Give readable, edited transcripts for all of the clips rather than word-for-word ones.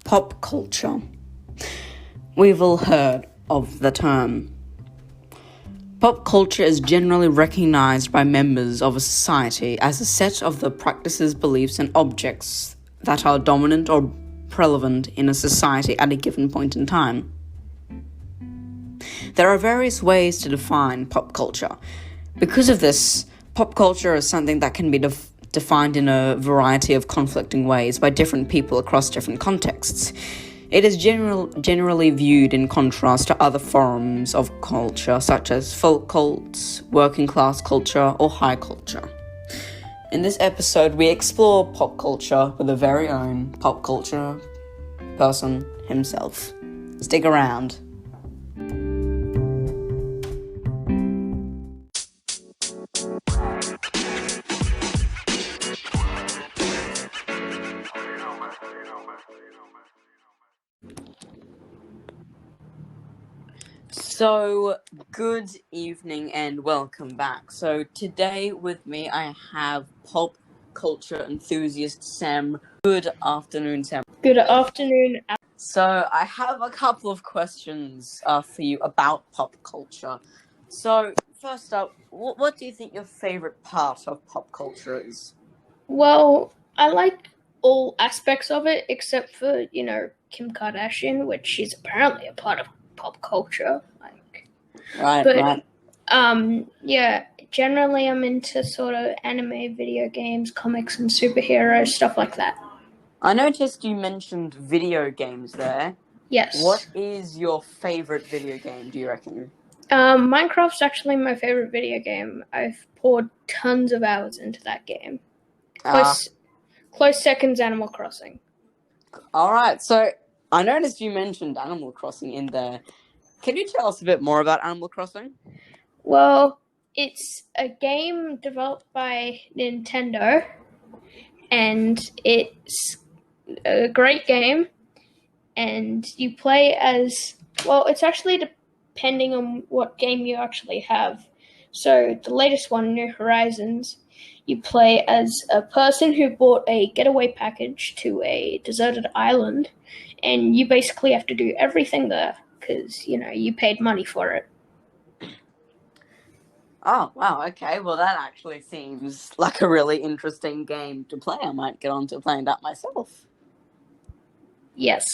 Pop culture. We've all heard of the term. Pop culture is generally recognized by members of a society as a set of the practices, beliefs, and objects that are dominant or prevalent in a society at a given point in time. There are various ways to define pop culture. Because of this, pop culture is something that can be defined in a variety of conflicting ways by different people across different contexts. It is generally viewed in contrast to other forms of culture, such as folk cults, working class culture, or high culture. In this episode, we explore pop culture with a very own pop culture person himself. Stick around. So, good evening and welcome back. So, today with me I have pop culture enthusiast Sam. Good afternoon, Sam. Good afternoon. So, I have a couple of questions for you about pop culture. So, first up, what do you think your favorite part of pop culture is? Well, I like all aspects of it except for, Kim Kardashian, which she's apparently a part of pop culture. Right. Yeah, generally I'm into sort of anime, video games, comics, and superheroes, stuff like that. I noticed you mentioned video games there. Yes. What is your favorite video game, do you reckon? Minecraft's actually my favorite video game. I've poured tons of hours into that game. Close second's Animal Crossing. Alright, so I noticed you mentioned Animal Crossing in there. Can you tell us a bit more about Animal Crossing? Well, it's a game developed by Nintendo, and it's a great game, and you play as, well, it's actually depending on what game you actually have. So the latest one, New Horizons, you play as a person who bought a getaway package to a deserted island, and you basically have to do everything there because, you paid money for it. Oh, wow, okay. Well, that actually seems like a really interesting game to play. I might get on to playing that myself. Yes.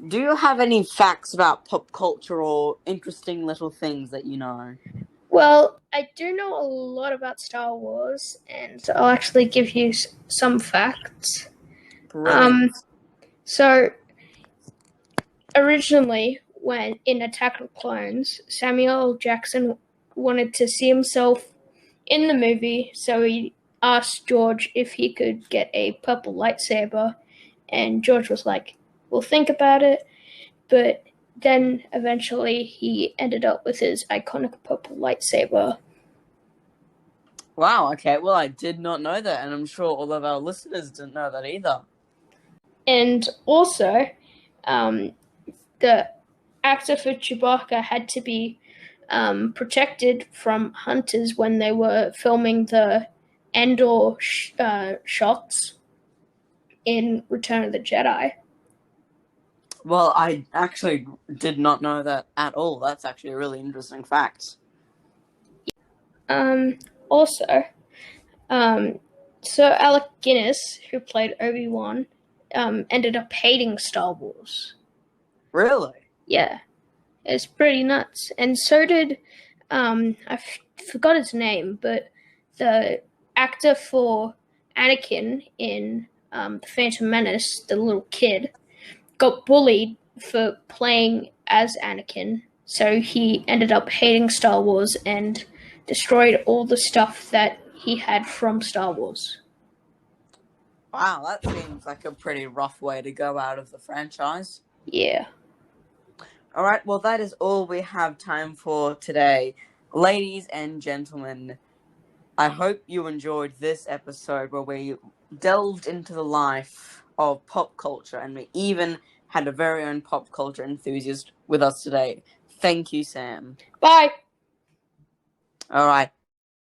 Do you have any facts about pop culture or interesting little things that you know? Well, I do know a lot about Star Wars, and I'll actually give you some facts. Brilliant. So, originally, when in Attack of Clones, Samuel L. Jackson wanted to see himself in the movie, so he asked George if he could get a purple lightsaber, and George was like, "We'll think about it," but then eventually he ended up with his iconic purple lightsaber. Wow, okay. Well, I did not know that, and I'm sure all of our listeners didn't know that either. And also, the actor for Chewbacca had to be protected from hunters when they were filming the Endor shots in Return of the Jedi. Well, I actually did not know that at all. That's actually a really interesting fact. Also, Sir Alec Guinness, who played Obi-Wan, ended up hating Star Wars. Really? Yeah, it's pretty nuts. And so did, I forgot his name, but the actor for Anakin in The Phantom Menace, the little kid, got bullied for playing as Anakin, so he ended up hating Star Wars and destroyed all the stuff that he had from Star Wars. Wow, that seems like a pretty rough way to go out of the franchise. Yeah. Alright, well that is all we have time for today. Ladies and gentlemen, I hope you enjoyed this episode where we delved into the life of pop culture, and we even had a very own pop culture enthusiast with us today. Thank you, Sam. Bye. Alright.